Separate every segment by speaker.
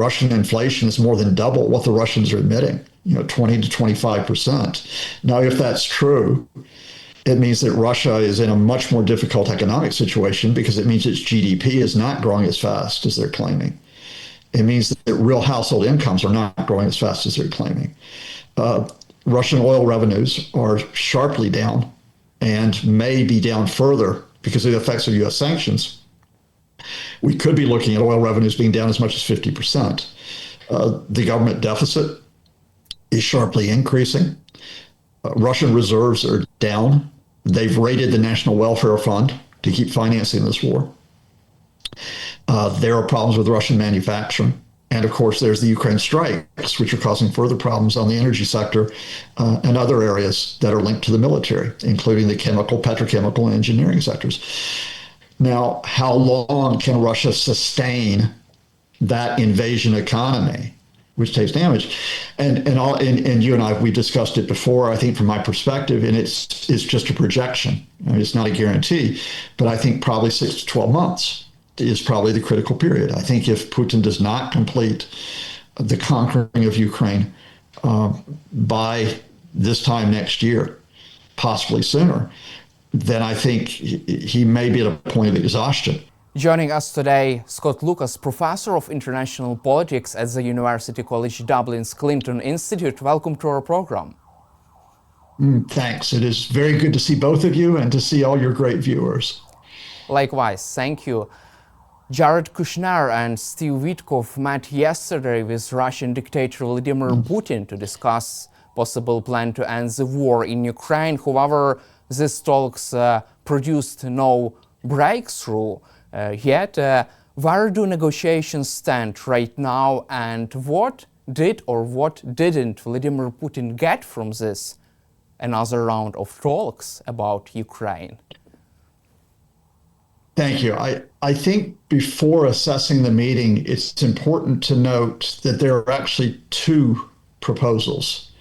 Speaker 1: Russian inflation is more than double what the Russians are admitting, 20 to 25%. Now, if that's true, it means that Russia is in a much more difficult economic situation because it means its GDP is not growing as fast as they're claiming. It means that real household incomes are not growing as fast as they're claiming. Russian oil revenues are sharply down and may be down further because of the effects of U.S. sanctions. We could be looking at oil revenues being down as much as 50%. The government deficit is sharply increasing. Russian reserves are down. They've raided the National Welfare Fund to keep financing this war. There are problems with Russian manufacturing. And of course, there's the Ukraine strikes, which are causing further problems on the energy sector and other areas that are linked to the military, including the chemical, petrochemical, and engineering sectors. Now, how long can Russia sustain that invasion economy, which takes damage? And you and I, we discussed it before, I think from my perspective, and it's just a projection. I mean, it's not a guarantee, but I think probably 6 to 12 months is probably the critical period. I think if Putin does not complete the conquering of Ukraine by this time next year, possibly sooner, then I think he may be at a point of exhaustion.
Speaker 2: Joining us today, Scott Lucas, professor of international politics at the University College Dublin's Clinton Institute. Welcome to our program.
Speaker 1: Thanks. It is very good to see both of you and to see all your great viewers.
Speaker 2: Likewise, thank you. Jared Kushner and Steve Witkoff met yesterday with Russian dictator Vladimir Putin to discuss possible plan to end the war in Ukraine. However, these talks produced no breakthrough yet. Where do negotiations stand right now, and what did or what didn't Vladimir Putin get from this another round of talks about Ukraine?
Speaker 1: Thank you. I think before assessing the meeting, it's important to note that there are actually two proposals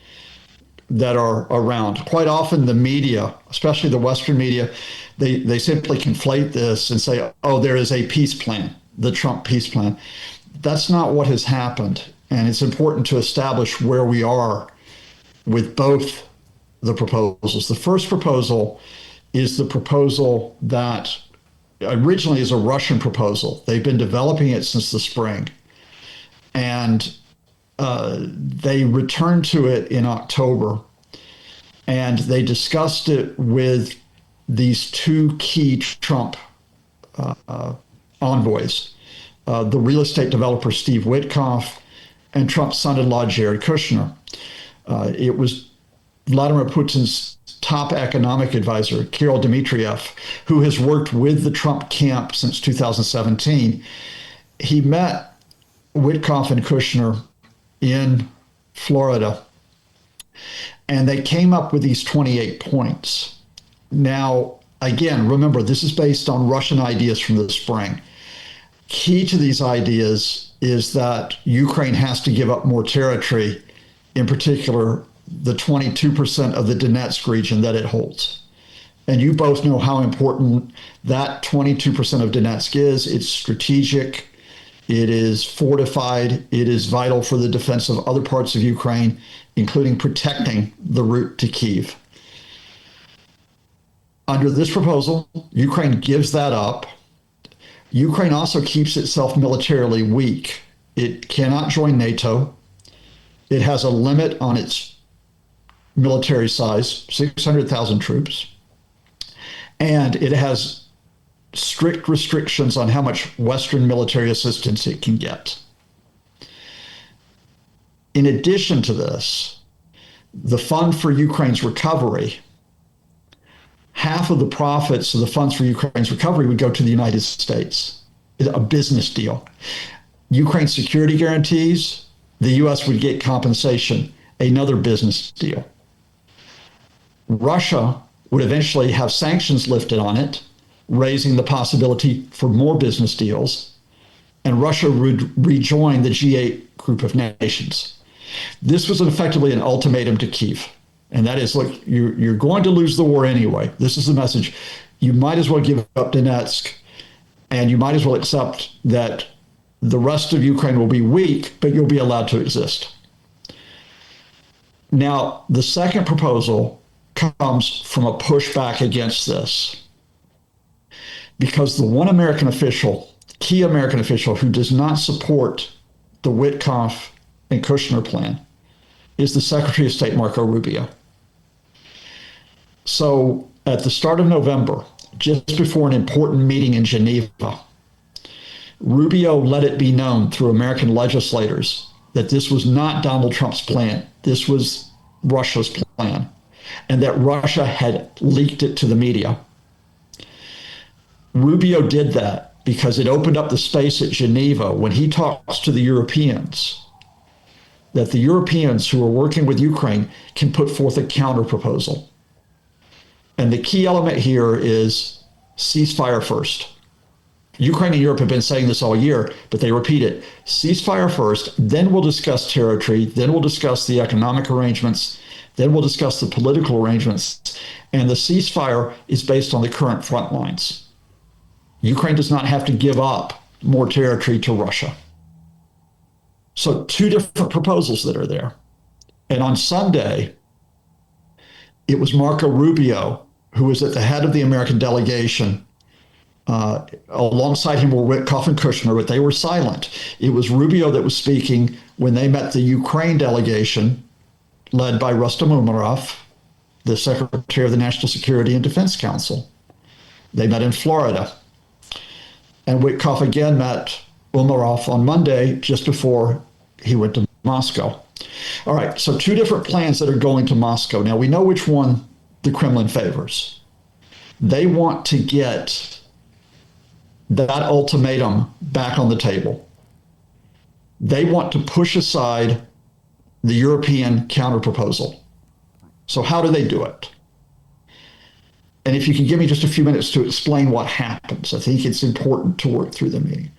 Speaker 1: that are around. Quite often the media, especially the Western media, they simply conflate this and say, oh, there is a peace plan, the Trump peace plan. That's not what has happened. And it's important to establish where we are with both the proposals. The first proposal is the proposal that originally is a Russian proposal. They've been developing it since the spring. And they returned to it in October. And they discussed it with these two key Trump envoys, the real estate developer Steve Witkoff and Trump's son-in-law Jared Kushner. It was Vladimir Putin's top economic advisor, Kirill Dmitriev, who has worked with the Trump camp since 2017. He met Witkoff and Kushner in Florida, and they came up with these 28 points. Now, again, remember, this is based on Russian ideas from the spring. Key to these ideas is that Ukraine has to give up more territory, in particular, the 22% of the Donetsk region that it holds. And you both know how important that 22% of Donetsk is. It's strategic. It is fortified. It is vital for the defense of other parts of Ukraine, including protecting the route to Kyiv. Under this proposal, Ukraine gives that up. Ukraine also keeps itself militarily weak. It cannot join NATO. It has a limit on its military size, 600,000 troops. And it has strict restrictions on how much Western military assistance it can get. In addition to this, the fund for Ukraine's recovery, half of the profits of the funds for Ukraine's recovery would go to the United States. It's a business deal. Ukraine's security guarantees, the U.S. would get compensation, another business deal. Russia would eventually have sanctions lifted on it, raising the possibility for more business deals, and Russia would rejoin the G8 group of nations. This was effectively an ultimatum to Kyiv, and that is, look, you're going to lose the war anyway. This is the message. You might as well give up Donetsk, and you might as well accept that The rest of Ukraine will be weak, but you'll be allowed to exist. Now, the second proposal comes from a pushback against this, because the one American official, key American official, who does not support the Witkoff and Kushner plan is the Secretary of State, Marco Rubio. So at the start of November, just before an important meeting in Geneva, Rubio let it be known through American legislators that this was not Donald Trump's plan. This was Russia's plan, and that Russia had leaked it to the media. Rubio did that because it opened up the space at Geneva when he talks to the Europeans, that the Europeans who are working with Ukraine can put forth a counter proposal. And the key element here is ceasefire first. Ukraine and Europe have been saying this all year, but they repeat it. Ceasefire first, then we'll discuss territory, then we'll discuss the economic arrangements, then we'll discuss the political arrangements. And the ceasefire is based on the current front lines. Ukraine does not have to give up more territory to Russia. So two different proposals that are there. And on Sunday, it was Marco Rubio, who was at the head of the American delegation. Alongside him were Witkoff and Kushner, but they were silent. It was Rubio that was speaking when they met the Ukraine delegation, led by Rustem Umerov, the Secretary of the National Security and Defense Council. They met in Florida. And Witkoff again met Umerov on Monday, just before he went to Moscow. All right, so two different plans that are going to Moscow. Now, we know which one the Kremlin favors. They want to get that ultimatum back on the table. They want to push aside the European counterproposal. So how do they do it? And if you can give me just a few minutes to explain what happens, I think it's important to work through the meeting.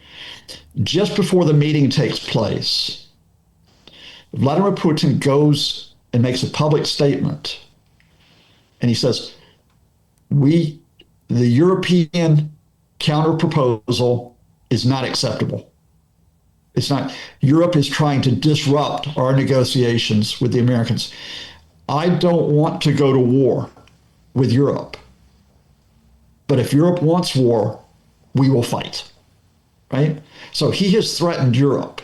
Speaker 1: Just before the meeting takes place, Vladimir Putin goes and makes a public statement. And he says, the European counterproposal is not acceptable. It's not. Europe is trying to disrupt our negotiations with the Americans. I don't want to go to war with Europe. But if Europe wants war, we will fight, right? So he has threatened Europe,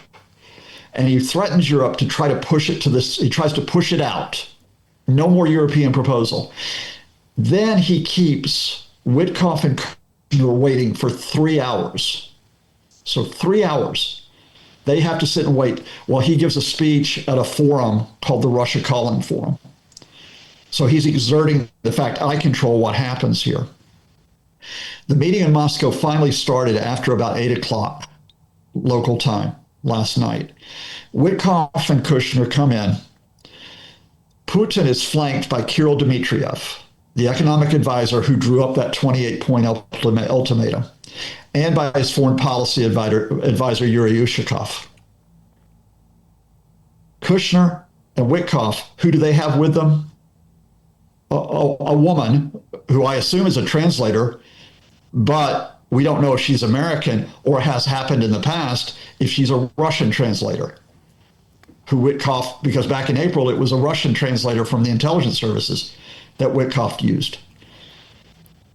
Speaker 1: and he threatens Europe to try to push it to this. He tries to push it out. No more European proposal. Then he keeps Witkoff and Kushner waiting for 3 hours. So 3 hours. They have to sit and wait while he gives a speech at a forum called the Russia Calling Forum. So he's exerting the fact, I control what happens here. The meeting in Moscow finally started after about 8 o'clock local time last night. Witkoff and Kushner come in. Putin is flanked by Kirill Dmitriev, the economic advisor who drew up that 28-point ultimatum, and by his foreign policy advisor Yuri Ushakov. Kushner and Witkoff, who do they have with them? A woman who I assume is a translator, but we don't know if she's American or has happened in the past if she's a Russian translator. Who Witkoff, because back in April, it was a Russian translator from the intelligence services that Witkoff used.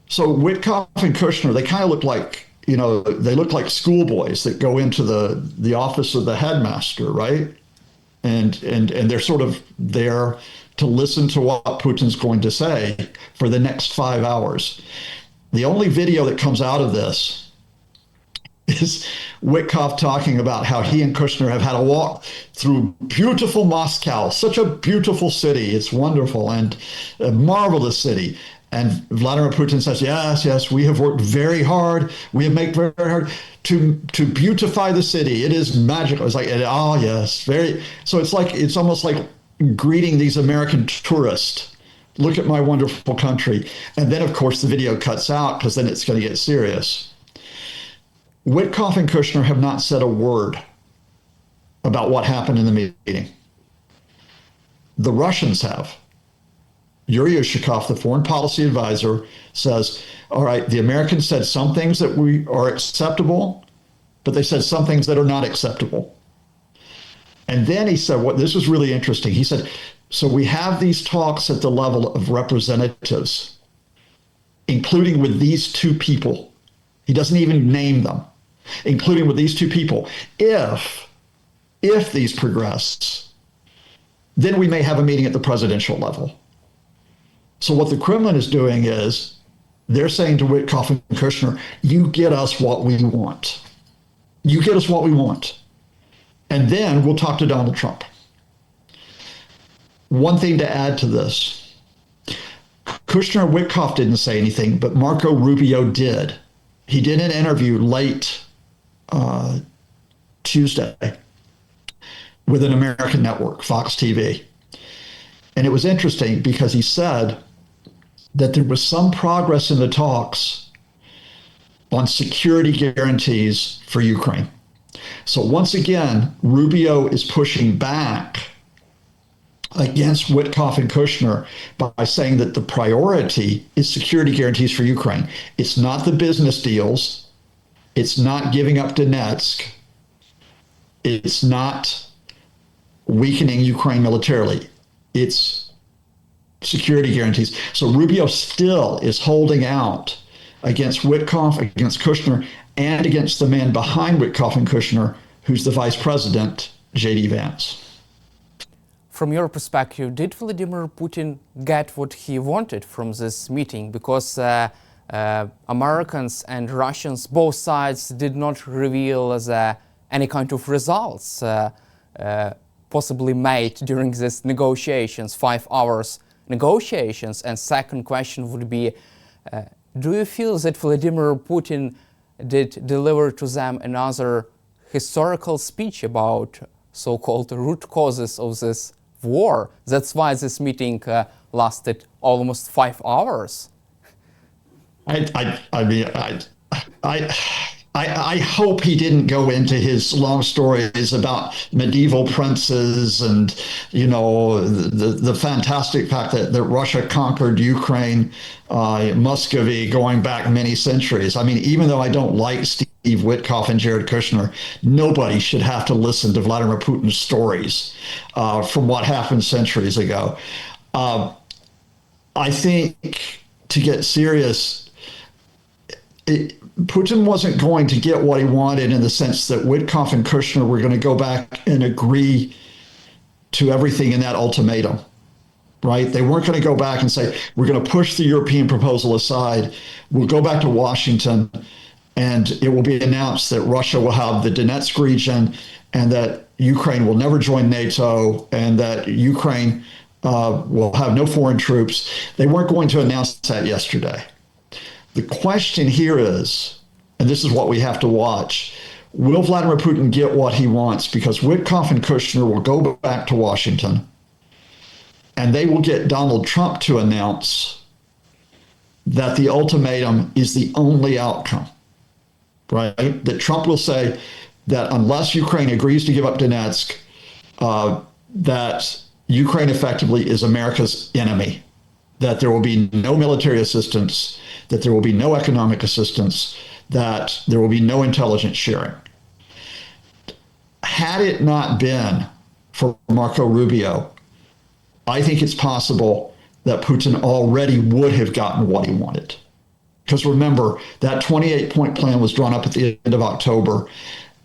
Speaker 1: So Witkoff and Kushner, they kind of look like, they look like schoolboys that go into the office of the headmaster, right? And they're sort of there to listen to what Putin's going to say for the next 5 hours. The only video that comes out of this is Witkoff talking about how he and Kushner have had a walk through beautiful Moscow, such a beautiful city. It's wonderful and a marvelous city. And Vladimir Putin says, yes, we have worked very hard. We have made very hard to beautify the city. It is magical. It's like, oh, yes, very. So it's almost like greeting these American tourists. Look at my wonderful country. And then, of course, the video cuts out because then it's going to get serious. Witkoff and Kushner have not said a word about what happened in the meeting. The Russians have. Yuri Ushakov, the foreign policy advisor, says, all right, the Americans said some things that we are acceptable, but they said some things that are not acceptable. And then he said, what this was really interesting. He said, so we have these talks at the level of representatives, including with these two people. He doesn't even name them, including with these two people. If these progress, then we may have a meeting at the presidential level. So what the Kremlin is doing is they're saying to Witkoff and Kushner, you get us what we want. You get us what we want. And then we'll talk to Donald Trump. One thing to add to this, Kushner and Witkoff didn't say anything, but Marco Rubio did. He did an interview late Tuesday with an American network, Fox TV. And it was interesting because he said that there was some progress in the talks on security guarantees for Ukraine. So once again, Rubio is pushing back against Witkoff and Kushner by saying that the priority is security guarantees for Ukraine. It's not the business deals. It's not giving up Donetsk. It's not weakening Ukraine militarily. It's security guarantees. So Rubio still is holding out against Witkoff, against Kushner, and against the man behind Witkoff and Kushner, who's the vice president, J.D. Vance.
Speaker 2: From your perspective, did Vladimir Putin get what he wanted from this meeting? Because Americans and Russians, both sides, did not reveal any kind of results possibly made during these negotiations, 5 hours negotiations. And second question would be, do you feel that Vladimir Putin did deliver to them another historical speech about so-called root causes of this war? That's why this meeting lasted almost 5 hours.
Speaker 1: I hope he didn't go into his long stories about medieval princes and, you know, the fantastic fact that Russia conquered Ukraine, Muscovy, going back many centuries. I mean, even though I don't like Steve Witkoff and Jared Kushner, nobody should have to listen to Vladimir Putin's stories from what happened centuries ago. I think, to get serious, Putin wasn't going to get what he wanted in the sense that Witkoff and Kushner were going to go back and agree to everything in that ultimatum, right? They weren't going to go back and say, we're going to push the European proposal aside. We'll go back to Washington, and it will be announced that Russia will have the Donetsk region and that Ukraine will never join NATO and that Ukraine will have no foreign troops. They weren't going to announce that yesterday. The question here is, and this is what we have to watch, will Vladimir Putin get what he wants? Because Witkoff and Kushner will go back to Washington and they will get Donald Trump to announce that the ultimatum is the only outcome, right? That Trump will say that unless Ukraine agrees to give up Donetsk, that Ukraine effectively is America's enemy, that there will be no military assistance, that there will be no economic assistance, that there will be no intelligence sharing. Had it not been for Marco Rubio, I think it's possible that Putin already would have gotten what he wanted. Because remember, that 28-point plan was drawn up at the end of October.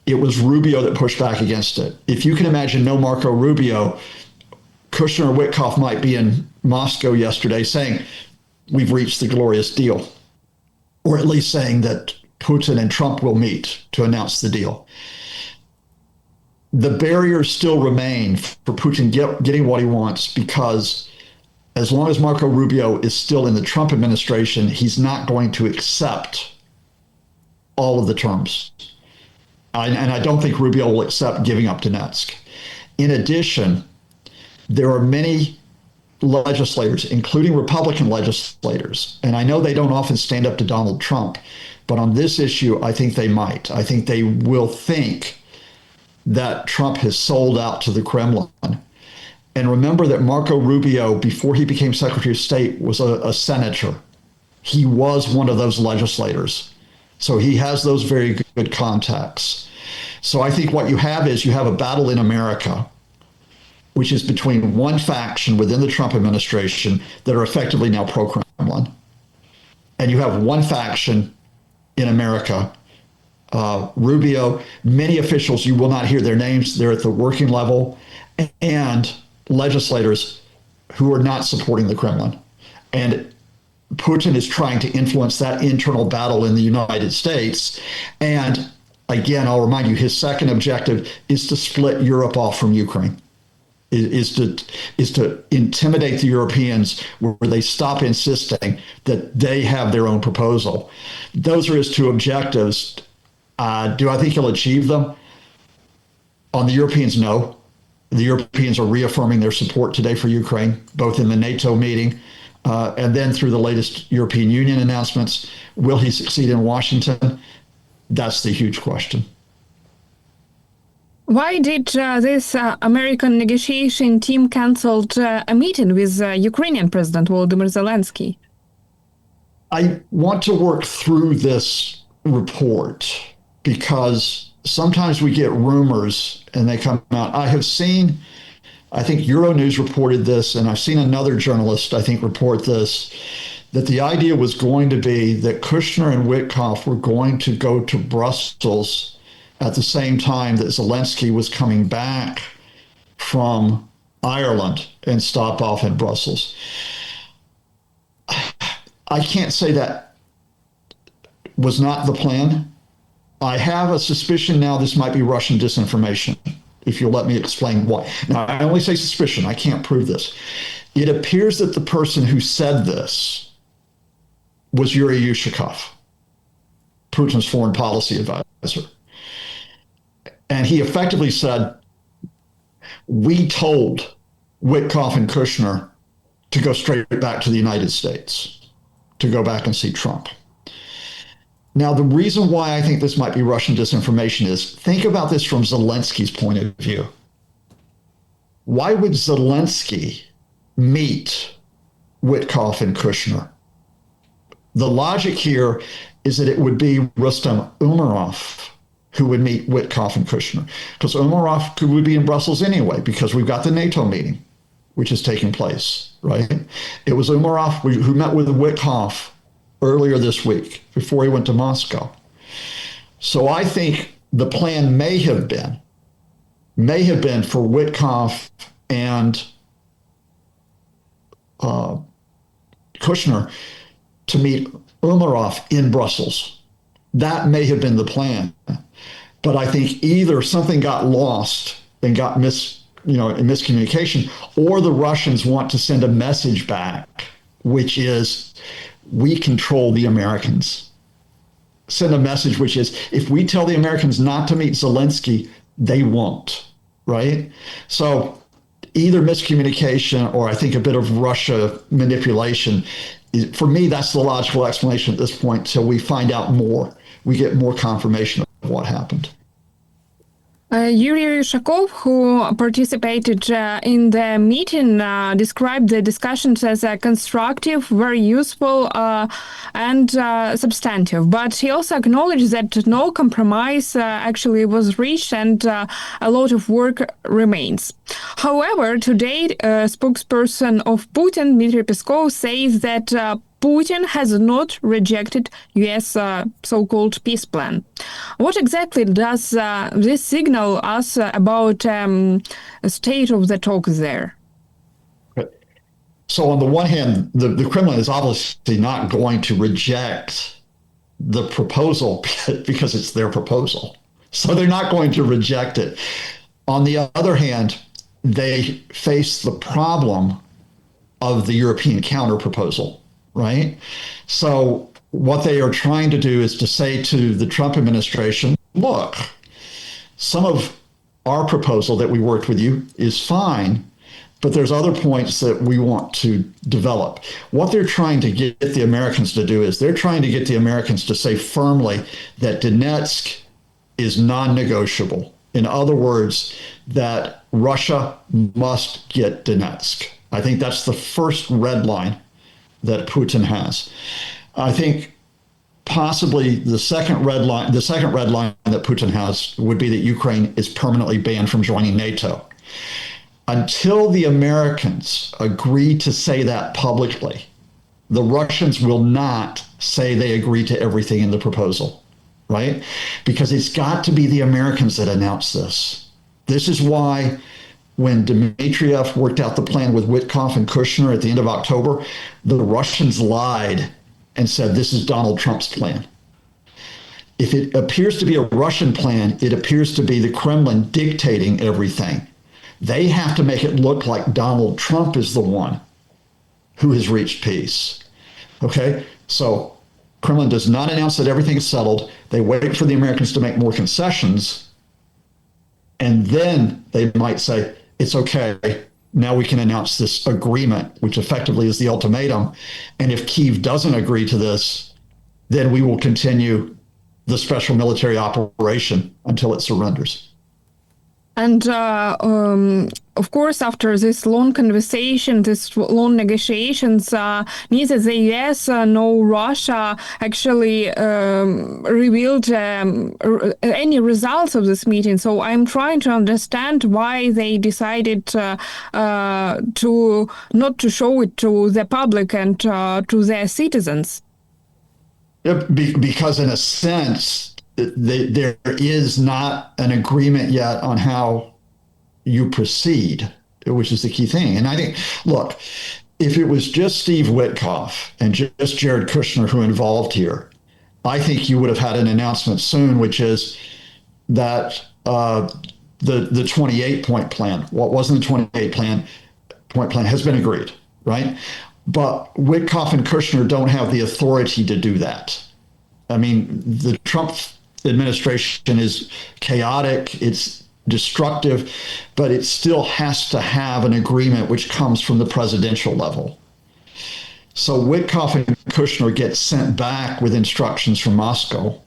Speaker 1: It was Rubio that pushed back against it. If you can imagine no Marco Rubio, Kushner and Witkoff might be in Moscow yesterday saying, we've reached the glorious deal, or at least saying that Putin and Trump will meet to announce the deal. The barriers still remain for Putin getting what he wants, because as long as Marco Rubio is still in the Trump administration, he's not going to accept all of the terms. And I don't think Rubio will accept giving up Donetsk. In addition, there are many legislators, including Republican legislators, and I know they don't often stand up to Donald Trump, but on this issue, I think they might. I think they will think that Trump has sold out to the Kremlin. And remember that Marco Rubio, before he became Secretary of State, was a senator. He was one of those legislators So he has those very good contacts. So I think what you have is you have a battle in America, which is between one faction within the Trump administration that are effectively now pro-Kremlin. And you have one faction in America, Rubio, many officials, you will not hear their names, they're at the working level, and legislators who are not supporting the Kremlin. And Putin is trying to influence that internal battle in the United States. And again, I'll remind you, his second objective is to split Europe off from Ukraine. Is to intimidate the Europeans where they stop insisting that they have their own proposal. Those are his two objectives. Do I think he'll achieve them? On the Europeans, no. The Europeans are reaffirming their support today for Ukraine, both in the NATO meeting and then through the latest European Union announcements. Will he succeed in Washington? That's the huge question.
Speaker 3: Why did this American negotiation team canceled a meeting with Ukrainian President Volodymyr Zelensky?
Speaker 1: I want to work through this report because sometimes we get rumors and they come out. I have seen, I think Euronews reported this, and I've seen another journalist, I think, report this, that the idea was going to be that Kushner and Witkoff were going to go to Brussels at the same time that Zelensky was coming back from Ireland and stop off in Brussels. I can't say that was not the plan. I have a suspicion now this might be Russian disinformation, if you'll let me explain why. Now, I only say suspicion. I can't prove this. It appears that the person who said this was Yuri Yushakov, Putin's foreign policy advisor. And he effectively said, we told Witkoff and Kushner to go straight back to the United States, to go back and see Trump. Now, the reason why I think this might be Russian disinformation is, think about this from Zelensky's point of view. Why would Zelensky meet Witkoff and Kushner? The logic here is that it would be Rustem Umerov who would meet Witkoff and Kushner, because Umerov would be in Brussels anyway, because we've got the NATO meeting, which is taking place, right? It was Umerov who met with Witkoff earlier this week before he went to Moscow. So I think the plan may have been for Witkoff and Kushner to meet Umerov in Brussels. That may have been the plan. But I think either something got lost and got in miscommunication, or the Russians want to send a message back, which is, we control the Americans. Send a message which is, if we tell the Americans not to meet Zelensky, they won't, right? So either miscommunication or I think a bit of Russia manipulation. For me, that's the logical explanation at this point till we find out more. We get more confirmation of what happened.
Speaker 3: Yuri Yushakov, who participated in the meeting, described the discussions as constructive, very useful, and substantive. But he also acknowledged that no compromise actually was reached and a lot of work remains. However, today, spokesperson of Putin, Dmitry Peskov, says that Putin has not rejected U.S. So-called peace plan. What exactly does this signal us about the state of the talks there?
Speaker 1: So on the one hand, the Kremlin is obviously not going to reject the proposal because it's their proposal. So they're not going to reject it. On the other hand, they face the problem of the European counter-proposal. Right? So what they are trying to do is to say to the Trump administration, look, some of our proposal that we worked with you is fine, but there's other points that we want to develop. What they're trying to get the Americans to do is they're trying to get the Americans to say firmly that Donetsk is non-negotiable. In other words, that Russia must get Donetsk. I think that's the first red line that Putin has. I think possibly the second red line that Putin has would be that Ukraine is permanently banned from joining NATO. Until the Americans agree to say that publicly, the Russians will not say they agree to everything in the proposal, right? Because it's got to be the Americans that announce this. This is why when Dmitriev worked out the plan with Witkoff and Kushner at the end of October, the Russians lied and said, this is Donald Trump's plan. If it appears to be a Russian plan, it appears to be the Kremlin dictating everything. They have to make it look like Donald Trump is the one who has reached peace. Okay? So Kremlin does not announce that everything is settled. They wait for the Americans to make more concessions, and then they might say, it's okay. Now we can announce this agreement, which effectively is the ultimatum. And if Kyiv doesn't agree to this, then we will continue the special military operation until it surrenders.
Speaker 3: And of course, after this long conversation, this long negotiations, neither the US nor Russia actually revealed any results of this meeting. So I'm trying to understand why they decided to not to show it to the public and to their citizens.
Speaker 1: Because in a sense, there is not an agreement yet on how you proceed, which is the key thing. And I think, look, if it was just Steve Witkoff and just Jared Kushner who involved here, I think you would have had an announcement soon, which is that the 28-point plan, what wasn't the 28-point plan, has been agreed, right? But Witkoff and Kushner don't have the authority to do that. I mean, the Trump administration is chaotic, it's destructive, but it still has to have an agreement which comes from the presidential level. So Witkoff and Kushner get sent back with instructions from Moscow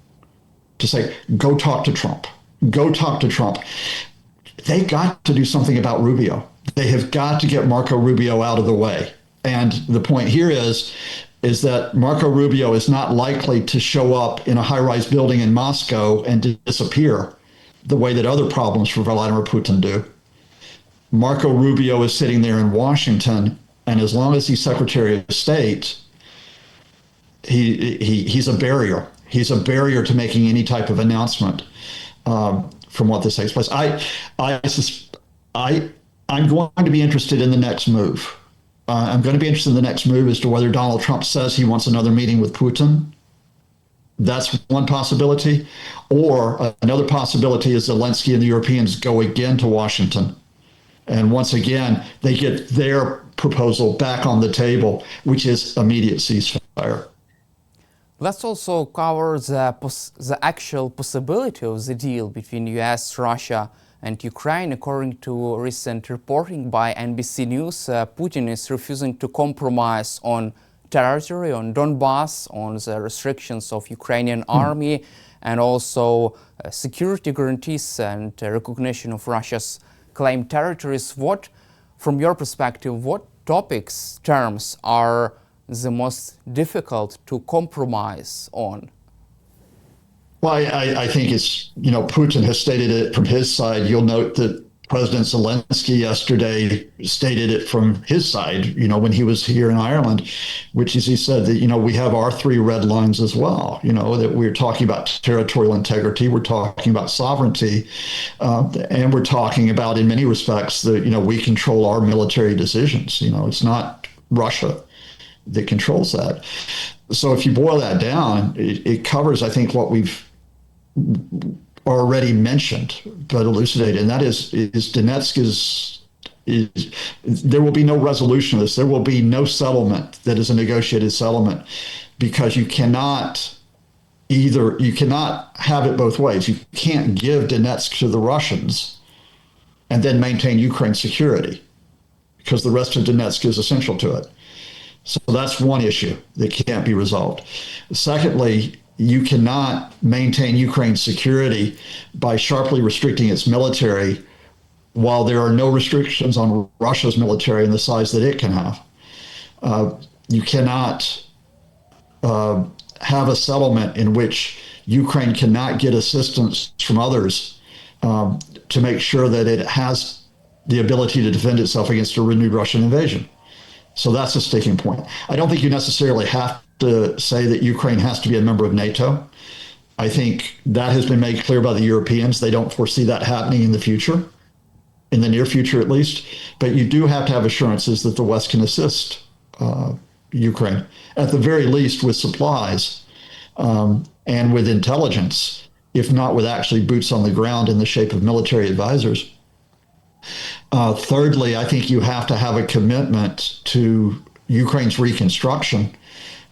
Speaker 1: to say, go talk to Trump. Go talk to Trump. They got to do something about Rubio. They have got to get Marco Rubio out of the way. And the point here is that Marco Rubio is not likely to show up in a high-rise building in Moscow and disappear the way that other problems for Vladimir Putin do. Marco Rubio is sitting there in Washington, and as long as he's Secretary of State, he's a barrier. He's a barrier to making any type of announcement from what this takes place. I'm going to be interested in the next move. I'm going to be interested in the next move as to whether Donald Trump says he wants another meeting with Putin. That's one possibility. Or another possibility is Zelensky and the Europeans go again to Washington. And once again, they get their proposal back on the table, which is immediate ceasefire.
Speaker 2: Let's also cover the actual possibility of the deal between US, Russia, and Ukraine. According to recent reporting by NBC News, Putin is refusing to compromise on territory, on Donbass, on the restrictions of Ukrainian army, and also security guarantees and recognition of Russia's claimed territories. What, from your perspective, what topics, terms are the most difficult to compromise on?
Speaker 1: Well, I think it's, Putin has stated it from his side. You'll note that President Zelensky yesterday stated it from his side, when he was here in Ireland, which is he said that, we have our three red lines as well, that we're talking about territorial integrity, we're talking about sovereignty, and we're talking about, in many respects, that, we control our military decisions. It's not Russia that controls that. So if you boil that down, it covers, I think, what we've already mentioned but elucidated, and that is Donetsk is there will be no resolution of this. There will be no settlement that is a negotiated settlement, because you cannot have it both ways. You can't give Donetsk to the Russians and then maintain Ukraine's security, because the rest of Donetsk is essential to it. So that's one issue that can't be resolved. Secondly, you cannot maintain Ukraine's security by sharply restricting its military while there are no restrictions on Russia's military and the size that it can have. You cannot have a settlement in which Ukraine cannot get assistance from others to make sure that it has the ability to defend itself against a renewed Russian invasion. So that's a sticking point. I don't think you necessarily have to say that Ukraine has to be a member of NATO. I think that has been made clear by the Europeans. They don't foresee that happening in the future, in the near future at least. But you do have to have assurances that the West can assist Ukraine, at the very least with supplies and with intelligence, if not with actually boots on the ground in the shape of military advisors. Thirdly, I think you have to have a commitment to Ukraine's reconstruction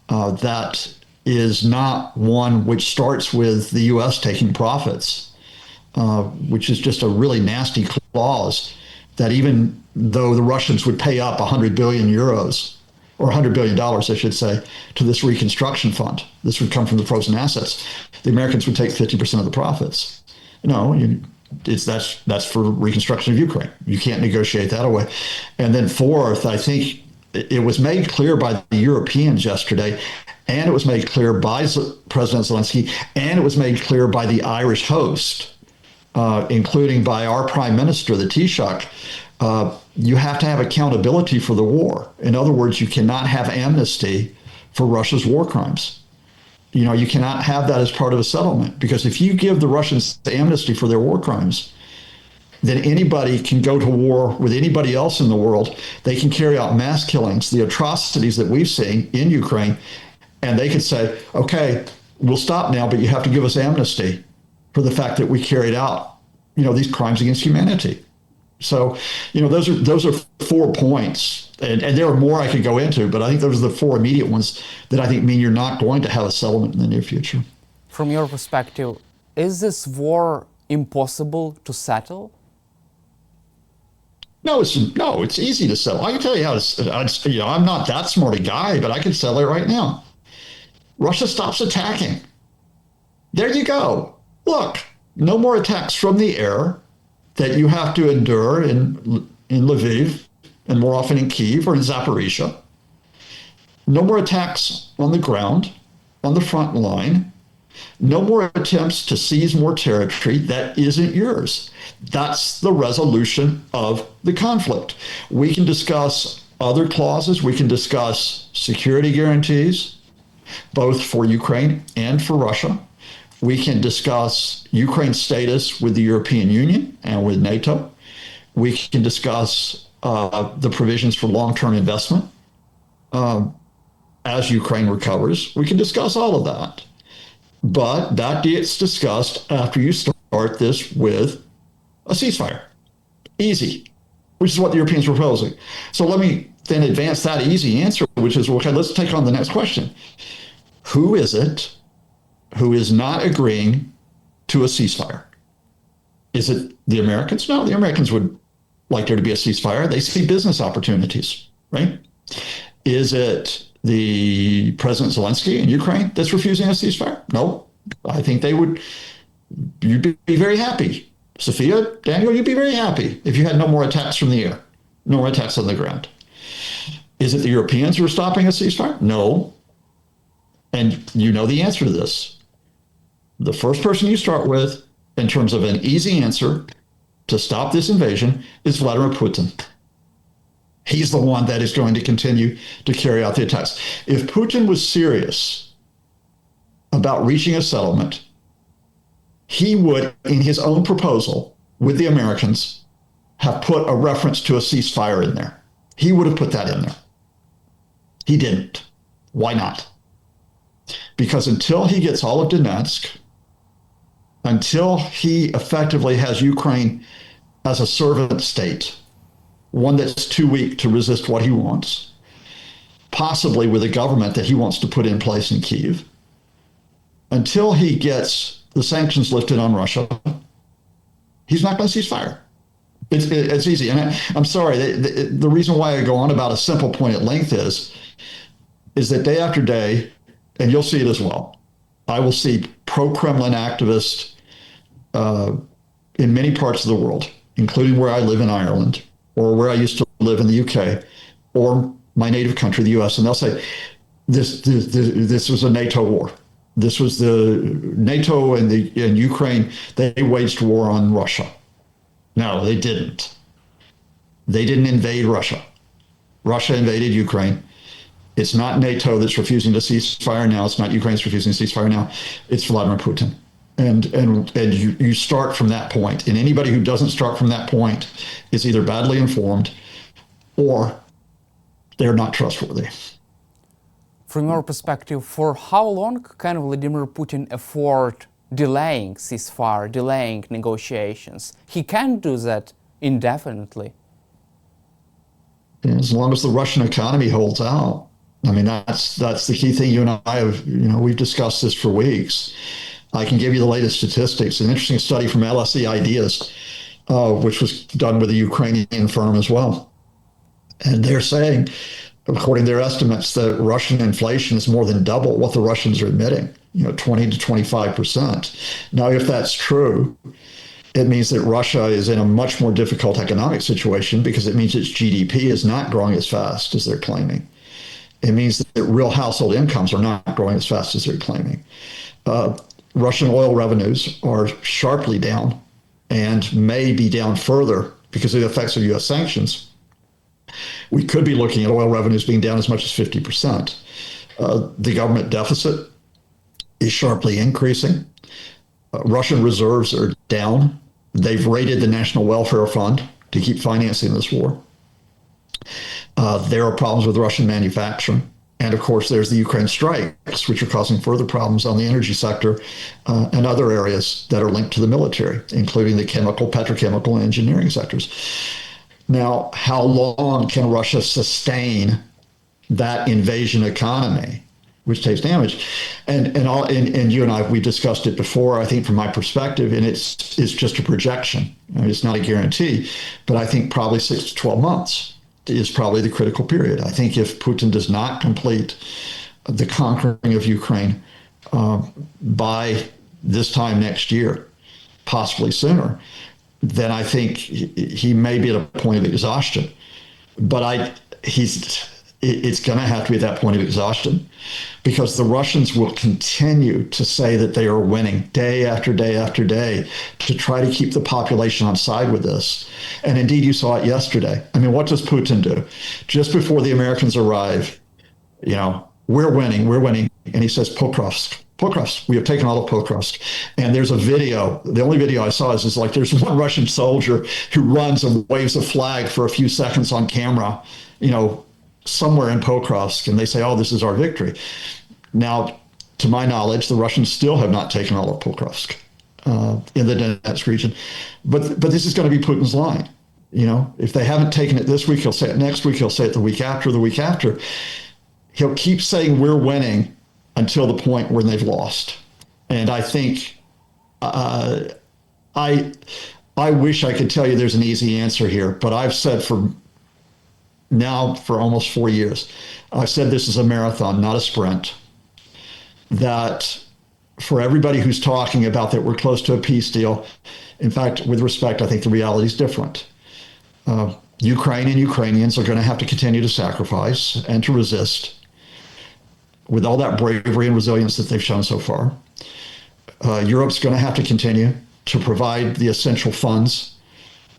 Speaker 1: that is not one which starts with the U.S. taking profits, which is just a really nasty clause that even though the Russians would pay up 100 billion euros, or $100 billion, I should say, to this reconstruction fund, this would come from the frozen assets, the Americans would take 50% of the profits. That's for reconstruction of Ukraine. You can't negotiate that away. And then fourth, I think it was made clear by the Europeans yesterday, and it was made clear by President Zelensky, and it was made clear by the Irish host, including by our prime minister, the Taoiseach. You have to have accountability for the war. In other words, you cannot have amnesty for Russia's war crimes. You cannot have that as part of a settlement, because if you give the Russians amnesty for their war crimes, then anybody can go to war with anybody else in the world. They can carry out mass killings, the atrocities that we've seen in Ukraine, and they could say, okay, we'll stop now, but you have to give us amnesty for the fact that we carried out, these crimes against humanity. So, those are 4 points, and there are more I could go into, but I think those are the 4 immediate ones that I think mean you're not going to have a settlement in the near future.
Speaker 2: From your perspective, is this war impossible to settle?
Speaker 1: No, it's easy to settle. I can tell you how to. I'm not that smart a guy, but I can settle it right now. Russia stops attacking. There you go. Look, no more attacks from the air that you have to endure in Lviv, and more often in Kyiv or in Zaporizhia. No more attacks on the ground, on the front line. No more attempts to seize more territory that isn't yours. That's the resolution of the conflict. We can discuss other clauses. We can discuss security guarantees, both for Ukraine and for Russia. We can discuss Ukraine's status with the European Union and with NATO. We can discuss the provisions for long-term investment as Ukraine recovers. We can discuss all of that. But that gets discussed after you start this with a ceasefire. Easy, which is what the Europeans are proposing. So let me then advance that easy answer, which is, okay, let's take on the next question. Who is it who is not agreeing to a ceasefire? Is it the Americans? No, the Americans would like there to be a ceasefire. They see business opportunities, right? Is it the President Zelensky in Ukraine that's refusing a ceasefire? No, I think you'd be very happy. Sofia, Daniel, you'd be very happy if you had no more attacks from the air, no more attacks on the ground. Is it the Europeans who are stopping a ceasefire? No. And you know the answer to this. The first person you start with, in terms of an easy answer to stop this invasion, is Vladimir Putin. He's the one that is going to continue to carry out the attacks. If Putin was serious about reaching a settlement, he would, in his own proposal with the Americans, have put a reference to a ceasefire in there. He would have put that in there. He didn't. Why not? Because until he gets all of Donetsk, until he effectively has Ukraine as a servant state, one that's too weak to resist what he wants, possibly with a government that he wants to put in place in Kyiv, until he gets the sanctions lifted on Russia, he's not going to cease fire. It's easy. And I'm sorry, the reason why I go on about a simple point at length is that day after day, and you'll see it as well, I will see pro-Kremlin activists in many parts of the world, including where I live in Ireland, or where I used to live in the UK, or my native country, the US, and they'll say, This was a NATO war. This was the NATO and Ukraine. They waged war on Russia. No, they didn't. They didn't invade Russia. Russia invaded Ukraine. It's not NATO that's refusing to cease fire now. It's not Ukraine that's refusing to cease fire now. It's Vladimir Putin. And you start from that point. And anybody who doesn't start from that point is either badly informed or they're not trustworthy.
Speaker 2: From your perspective, for how long can Vladimir Putin afford delaying ceasefire, delaying negotiations? He can't do that indefinitely.
Speaker 1: As long as the Russian economy holds out. I mean, that's the key thing. You and I have, we've discussed this for weeks. I can give you the latest statistics. An interesting study from LSE Ideas, which was done with a Ukrainian firm as well. And they're saying, according to their estimates, that Russian inflation is more than double what the Russians are admitting, 20 to 25%. Now, if that's true, it means that Russia is in a much more difficult economic situation because it means its GDP is not growing as fast as they're claiming. It means that real household incomes are not growing as fast as they're claiming. Russian oil revenues are sharply down and may be down further because of the effects of U.S. sanctions. We could be looking at oil revenues being down as much as 50%. The government deficit is sharply increasing. Russian reserves are down. They've raided the National Welfare Fund to keep financing this war. There are problems with Russian manufacturing. And of course, there's the Ukraine strikes, which are causing further problems on the energy sector and other areas that are linked to the military, including the chemical, petrochemical, and engineering sectors. Now, how long can Russia sustain that invasion economy, which takes damage? And you and I, we discussed it before, I think from my perspective, and it's just a projection. I mean, it's not a guarantee, but I think probably 6 to 12 months is probably the critical period. I think if Putin does not complete the conquering of Ukraine by this time next year, possibly sooner, then I think he may be at a point of exhaustion. But it's going to have to be at that point of exhaustion because the Russians will continue to say that they are winning day after day after day to try to keep the population on side with this. And indeed, you saw it yesterday. I mean, what does Putin do? Just before the Americans arrive, we're winning. And he says, Pokrovsk, we have taken all of Pokrovsk. And there's a video. The only video I saw is like there's one Russian soldier who runs and waves a flag for a few seconds on camera, somewhere in Pokrovsk, and they say, oh, this is our victory. Now, to my knowledge, the Russians still have not taken all of Pokrovsk in the Donetsk region. But this is going to be Putin's line. If they haven't taken it this week, he'll say it next week, he'll say it the week after. He'll keep saying we're winning until the point where they've lost. And I think I wish I could tell you there's an easy answer here, but I've said for almost 4 years, I've said this is a marathon, not a sprint. That for everybody who's talking about that we're close to a peace deal, in fact, with respect, I think the reality is different. Ukraine and Ukrainians are going to have to continue to sacrifice and to resist with all that bravery and resilience that they've shown so far. Europe's going to have to continue to provide the essential funds,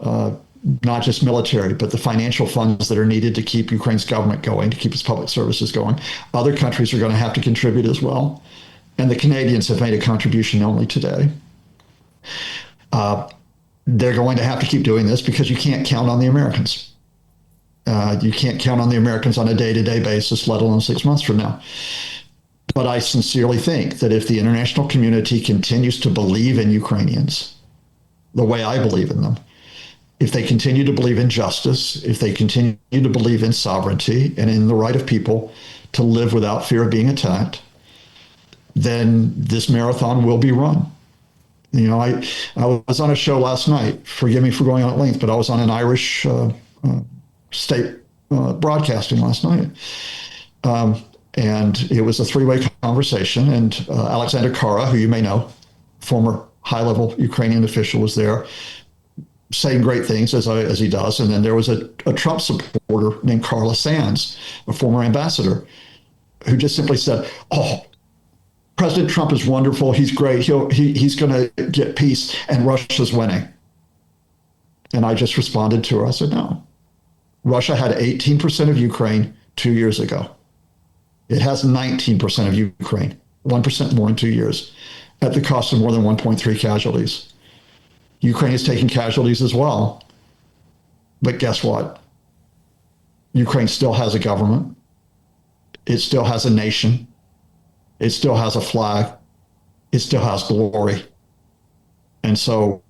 Speaker 1: not just military, but the financial funds that are needed to keep Ukraine's government going, to keep its public services going. Other countries are going to have to contribute as well. And the Canadians have made a contribution only today. They're going to have to keep doing this because you can't count on the Americans. You can't count on the Americans on a day-to-day basis, let alone 6 months from now. But I sincerely think that if the international community continues to believe in Ukrainians the way I believe in them, if they continue to believe in justice, if they continue to believe in sovereignty and in the right of people to live without fear of being attacked, then this marathon will be run. I was on a show last night, forgive me for going on at length, but I was on an Irish state broadcasting last night. And it was a three-way conversation, and Alexander Kara, who you may know, former high-level Ukrainian official, was there, saying great things as he does. And then there was a Trump supporter named Carla Sands, a former ambassador. who just simply said, "Oh, President Trump is wonderful. He's great. He's going to get peace, and Russia's winning." And I just responded to her. I said, "No. Russia had 18% of Ukraine 2 years ago. It has 19% of Ukraine, 1% more in 2 years, at the cost of more than 1.3 casualties. Ukraine is taking casualties as well. But guess what? Ukraine still has a government. It still has a nation. It still has a flag. It still has glory. And so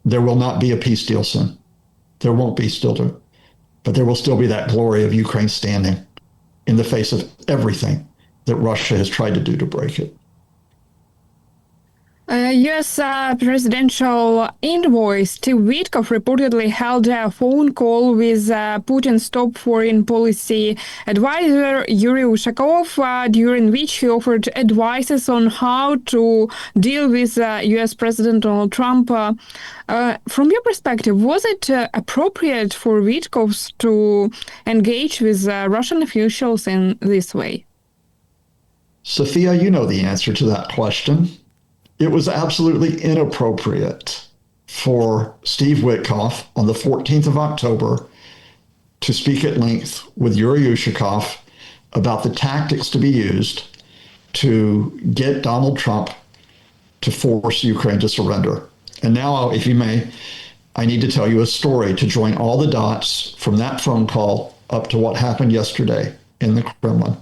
Speaker 1: there will not be a peace deal soon. There won't be still, but there will still be that glory of Ukraine standing in the face of everything that Russia has tried to do to break it."
Speaker 3: U.S. presidential envoy Steve Witkoff reportedly held a phone call with Putin's top foreign policy advisor Yuri Ushakov, during which he offered advices on how to deal with U.S. President Donald Trump. From your perspective, was it appropriate for Witkoff to engage with Russian officials in this way?
Speaker 1: Sofia, you know the answer to that question. It was absolutely inappropriate for Steve Witkoff on the 14th of October to speak at length with Yuri Ushakov about the tactics to be used to get Donald Trump to force Ukraine to surrender. And now, if you may, I need to tell you a story to join all the dots from that phone call up to what happened yesterday in the Kremlin.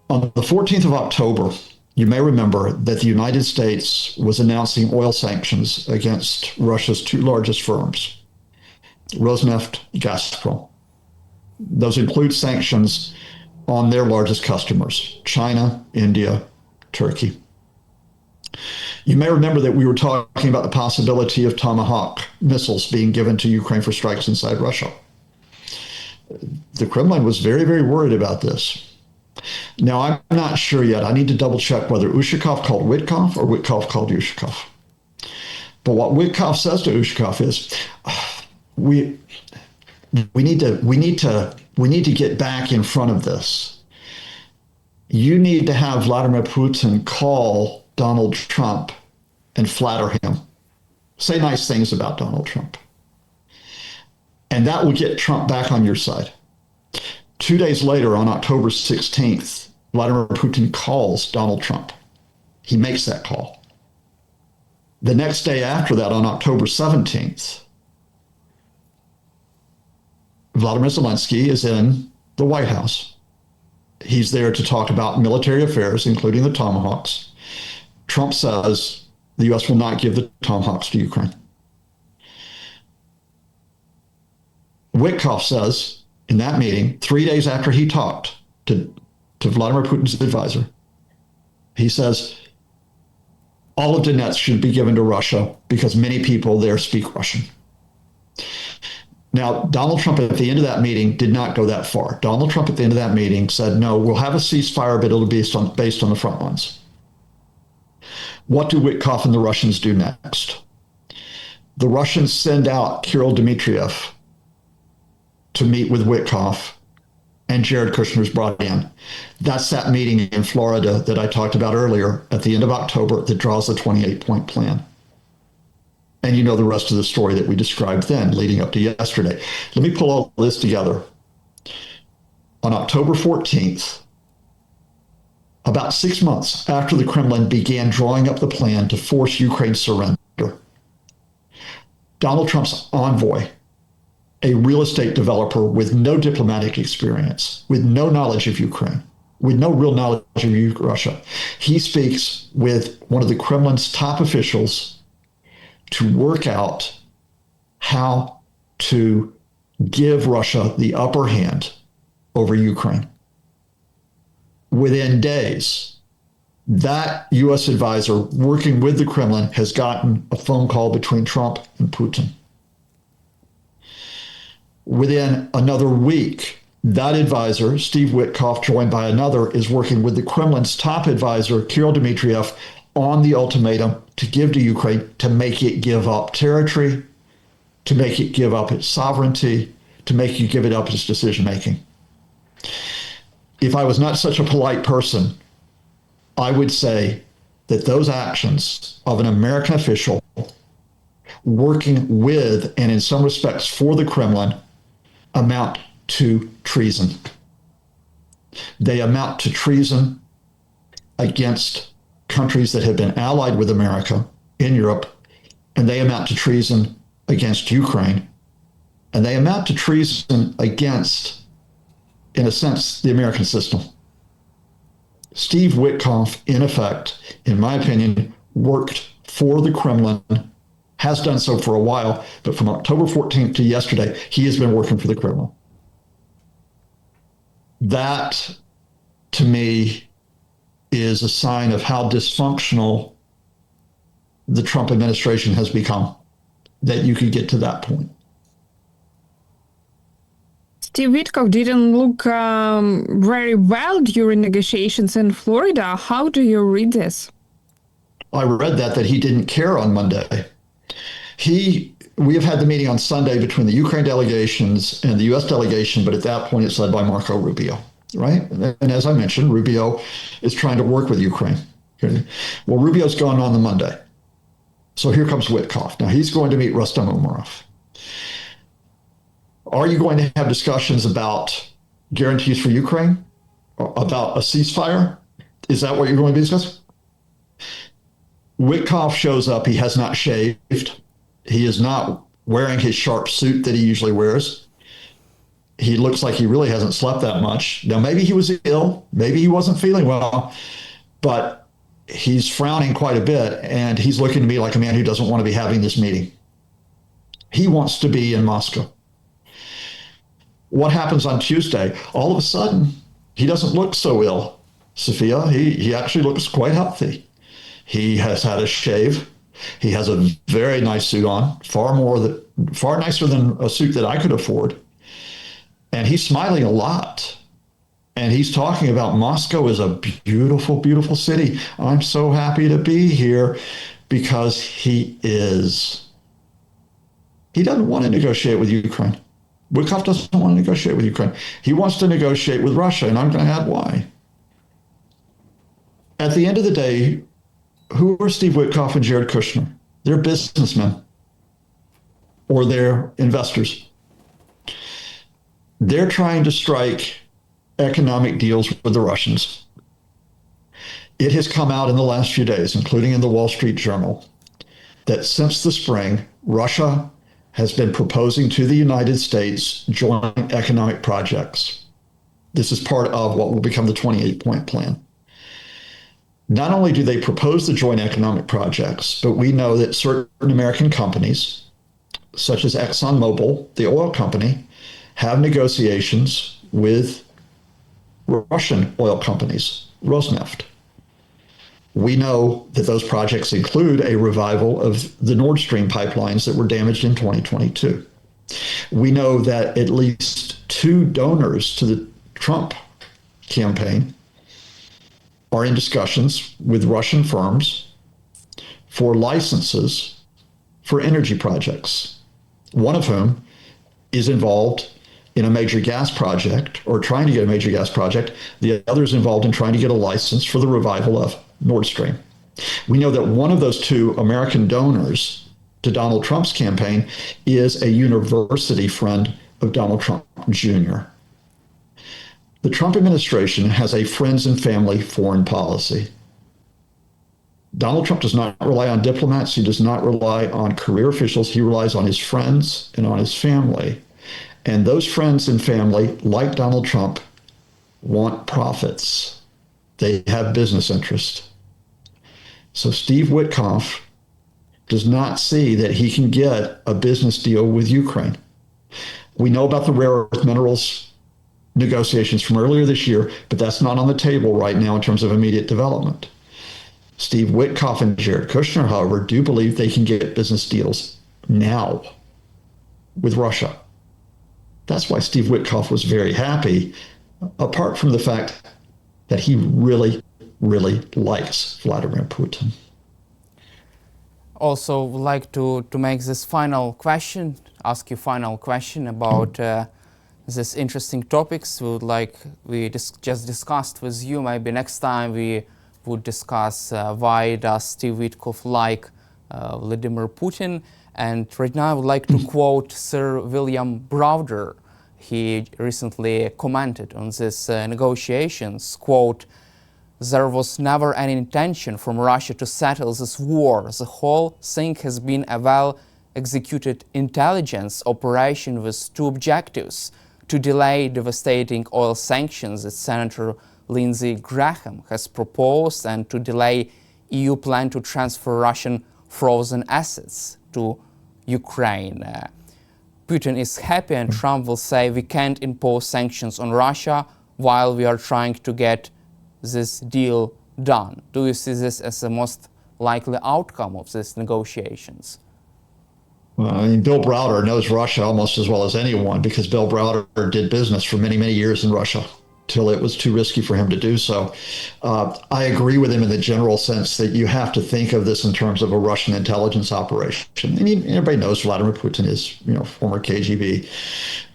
Speaker 1: On the 14th of October, you may remember that the United States was announcing oil sanctions against Russia's two largest firms, Rosneft, Gazprom. Those include sanctions on their largest customers, China, India, Turkey. You may remember that we were talking about the possibility of Tomahawk missiles being given to Ukraine for strikes inside Russia. The Kremlin was very, very worried about this. Now, I'm not sure yet. I need to double check whether Ushakov called Witkoff or Witkoff called Ushakov. But what Witkoff says to Ushakov is, we need to get back in front of this. You need to have Vladimir Putin call Donald Trump and flatter him. Say nice things about Donald Trump. And that will get Trump back on your side. 2 days later, on October 16th, Vladimir Putin calls Donald Trump. He makes that call. The next day after that, on October 17th, Vladimir Zelensky is in the White House. He's there to talk about military affairs, including the Tomahawks. Trump says the U.S. will not give the Tomahawks to Ukraine. Witkoff says, in that meeting, 3 days after he talked to Vladimir Putin's advisor, he says, all of Donetsk should be given to Russia because many people there speak Russian. Now, Donald Trump at the end of that meeting did not go that far. Donald Trump at the end of that meeting said, no, we'll have a ceasefire, but it'll be based on the front lines. What do Witkoff and the Russians do next? The Russians send out Kirill Dmitriev to meet with Witkoff, and Jared Kushner's brought in. That's that meeting in Florida that I talked about earlier at the end of October that draws the 28-point plan. And you know the rest of the story that we described then leading up to yesterday. Let me pull all this together. On October 14th, about 6 months after the Kremlin began drawing up the plan to force Ukraine's surrender, Donald Trump's envoy, a real estate developer with no diplomatic experience, with no knowledge of Ukraine, with no real knowledge of Russia, he speaks with one of the Kremlin's top officials to work out how to give Russia the upper hand over Ukraine. Within days, that U.S. advisor working with the Kremlin has gotten a phone call between Trump and Putin. Within another week, that advisor, Steve Witkoff, joined by another, is working with the Kremlin's top advisor, Kirill Dmitriev, on the ultimatum to give to Ukraine to make it give up territory, to make it give up its sovereignty, to make it give it up its decision-making. if I was not such a polite person, I would say that those actions of an American official working with and in some respects for the Kremlin amount to treason. They amount to treason against countries that have been allied with America in Europe, and they amount to treason against Ukraine, and they amount to treason against, in a sense, the American system. Steve Witkoff, in effect, in my opinion, worked for the Kremlin, has done so for a while, but from October 14th to yesterday, he has been working for the Kremlin. That, to me, is a sign of how dysfunctional the Trump administration has become, that you could get to that point.
Speaker 3: Steve Witkoff didn't look very well during negotiations in Florida. How do you read this?
Speaker 1: I read that he didn't care on Monday. We have had the meeting on Sunday between the Ukraine delegations and the U.S. delegation, but at that point it's led by Marco Rubio, right? And as I mentioned, Rubio is trying to work with Ukraine. Well, Rubio's gone on the Monday. So here comes Witkoff. Now he's going to meet Rustam Umerov. Are you going to have discussions about guarantees for Ukraine? About a ceasefire? Is that what you're going to be discussing? Witkoff shows up. He has not shaved. He is not wearing his sharp suit that he usually wears. He looks like he really hasn't slept that much. Now, maybe he was ill. Maybe he wasn't feeling well. But he's frowning quite a bit, and he's looking to me like a man who doesn't want to be having this meeting. He wants to be in Moscow. What happens on Tuesday? All of a sudden, he doesn't look so ill, Sofia. He actually looks quite healthy. He has had a shave. He has a very nice suit on, far nicer than a suit that I could afford. And he's smiling a lot. And he's talking about Moscow is a beautiful, beautiful city. I'm so happy to be here, because he is. He doesn't want to negotiate with Ukraine. Witkoff doesn't want to negotiate with Ukraine. He wants to negotiate with Russia, and I'm going to add why. At the end of the day, who are Steve Witkoff and Jared Kushner? They're businessmen, or they're investors. They're trying to strike economic deals with the Russians. It has come out in the last few days, including in the Wall Street Journal, that since the spring, Russia has been proposing to the United States joint economic projects. This is part of what will become the 28-point plan. Not only do they propose the joint economic projects, but we know that certain American companies, such as ExxonMobil, the oil company, have negotiations with Russian oil companies, Rosneft. We know that those projects include a revival of the Nord Stream pipelines that were damaged in 2022. We know that at least 2 donors to the Trump campaign are in discussions with Russian firms for licenses for energy projects, one of whom is involved in a major gas project, or trying to get a major gas project. The other is involved in trying to get a license for the revival of Nord Stream. We know that one of those 2 American donors to Donald Trump's campaign is a university friend of Donald Trump Jr. The Trump administration has a friends and family foreign policy. Donald Trump does not rely on diplomats. He does not rely on career officials. He relies on his friends and on his family. And those friends and family, like Donald Trump, want profits. They have business interest. So Steve Witkoff does not see that he can get a business deal with Ukraine. We know about the rare earth minerals negotiations from earlier this year, but that's not on the table right now in terms of immediate development. Steve Witkoff and Jared Kushner, however, do believe they can get business deals now with Russia. That's why Steve Witkoff was very happy, apart from the fact that he really, really likes Vladimir Putin.
Speaker 2: Also, would like to make this final question, ask you final question about these interesting topics we just discussed with you. Maybe next time we would discuss why does Steve Witkoff like Vladimir Putin. And right now I would like to quote Sir William Browder. He recently commented on these negotiations, quote, "There was never any intention from Russia to settle this war. The whole thing has been a well-executed intelligence operation with two objectives: to delay devastating oil sanctions that Senator Lindsey Graham has proposed, and to delay EU plan to transfer Russian frozen assets to Ukraine." Putin is happy, and Trump will say we can't impose sanctions on Russia while we are trying to get this deal done. Do you see this as the most likely outcome of these negotiations?
Speaker 1: Well, I mean, Bill Browder knows Russia almost as well as anyone, because Bill Browder did business for many, many years in Russia till it was too risky for him to do so. I agree with him in the general sense that you have to think of this in terms of a Russian intelligence operation. And everybody knows Vladimir Putin is, former KGB,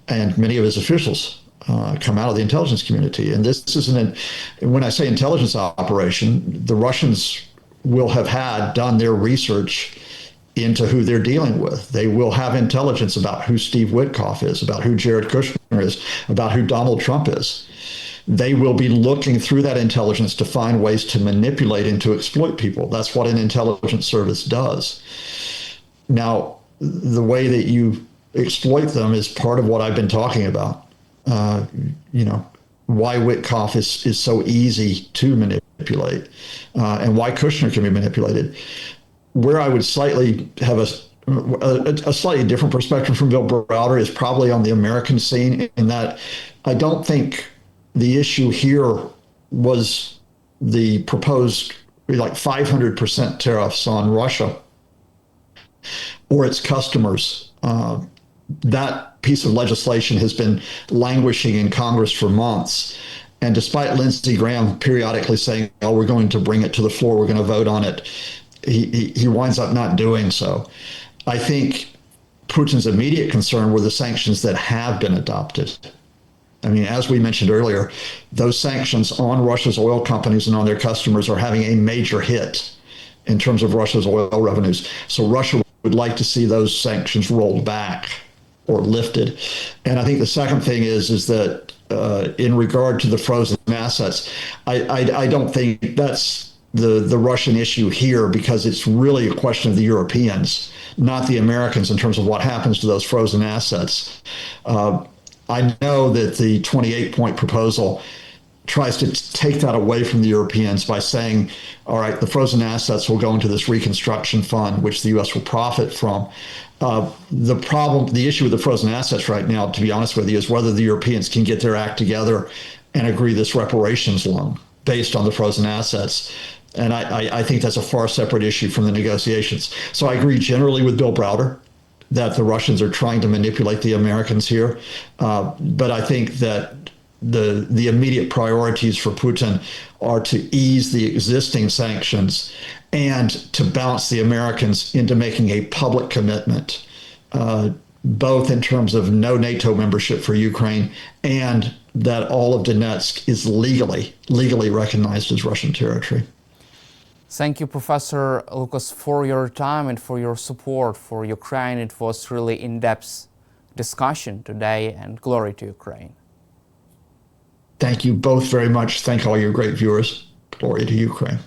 Speaker 1: and many of his officials come out of the intelligence community. And this isn't when I say intelligence operation, the Russians will have done their research into who they're dealing with. They will have intelligence about who Steve Witkoff is, about who Jared Kushner is, about who Donald Trump is. They will be looking through that intelligence to find ways to manipulate and to exploit people. That's what an intelligence service does. Now, the way that you exploit them is part of what I've been talking about. Why Witkoff is so easy to manipulate, and why Kushner can be manipulated. Where I would slightly have a slightly different perspective from Bill Browder is probably on the American scene, in that I don't think the issue here was the proposed 500% tariffs on Russia or its customers. That piece of legislation has been languishing in Congress for months. And despite Lindsey Graham periodically saying, "Oh, we're going to bring it to the floor, we're going to vote on it," he winds up not doing so. I think Putin's immediate concern were the sanctions that have been adopted. I mean, as we mentioned earlier, those sanctions on Russia's oil companies and on their customers are having a major hit in terms of Russia's oil revenues. So Russia would like to see those sanctions rolled back or lifted. And I think the second thing is that in regard to the frozen assets, I don't think that's the Russian issue here, because it's really a question of the Europeans, not the Americans, in terms of what happens to those frozen assets. I know that the 28-point proposal tries to take that away from the Europeans by saying, all right, the frozen assets will go into this reconstruction fund, which the U.S. will profit from. The issue with the frozen assets right now, to be honest with you, is whether the Europeans can get their act together and agree this reparations loan based on the frozen assets. And I think that's a far separate issue from the negotiations. So I agree generally with Bill Browder that the Russians are trying to manipulate the Americans here. But I think that the immediate priorities for Putin are to ease the existing sanctions and to bounce the Americans into making a public commitment, both in terms of no NATO membership for Ukraine and that all of Donetsk is legally recognized as Russian territory.
Speaker 2: Thank you, Professor Lucas, for your time and for your support for Ukraine. It was really in-depth discussion today, and glory to Ukraine.
Speaker 1: Thank you both very much. Thank all your great viewers. Glory to Ukraine.